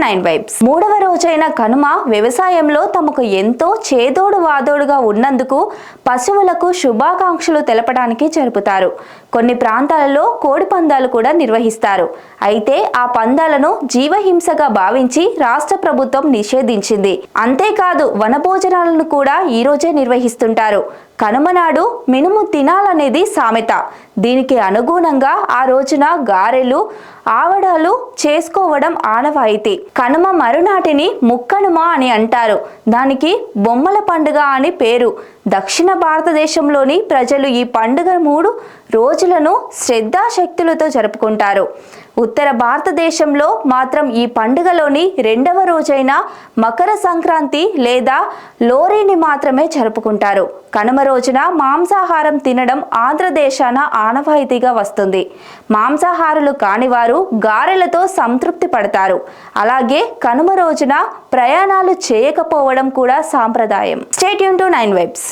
9 vibes. మూడవ రోజైన కనుమ వ్యవసాయంలో తమకు ఎంతో చేదోడు వాదోడుగా ఉన్నందుకు పశువులకు శుభాకాంక్షలు తెలపడానికి జరుపుతారు. కొన్ని ప్రాంతాలలో కోడి పందాలు కూడా నిర్వహిస్తారు. అయితే ఆ పందాలను జీవహింసగా భావించి రాష్ట్ర ప్రభుత్వం నిషేధించింది. అంతేకాదు వనభోజనాలను కూడా ఈ రోజే నిర్వహిస్తుంటారు. కనుమ నాడు మినుము తినాలనేది సామెత. దీనికి అనుగుణంగా ఆ రోజున గారెలు, ఆవడాలు చేసుకోవడం ఆనవాయితీ. కనుమ మరునాటిని ముక్కనుమ అని అంటారు. దానికి బొమ్మల పండుగ అని పేరు. దక్షిణ భారతదేశంలోని ప్రజలు ఈ పండుగ 3 రోజులను శ్రద్ధాశక్తులతో జరుపుకుంటారు. ఉత్తర భారతదేశంలో మాత్రం ఈ పండుగలోని 2వ రోజైన మకర సంక్రాంతి లేదా లోరీని మాత్రమే జరుపుకుంటారు. కనుమ రోజున మాంసాహారం తినడం ఆంధ్రదేశాన ఆనవాయితీగా వస్తుంది. మాంసాహారులు కానివారు గారెలతో సంతృప్తి పడతారు. అలాగే కనుమ రోజున ప్రయాణాలు చేయకపోవడం కూడా సాంప్రదాయం. Stay tune to 9 vibes.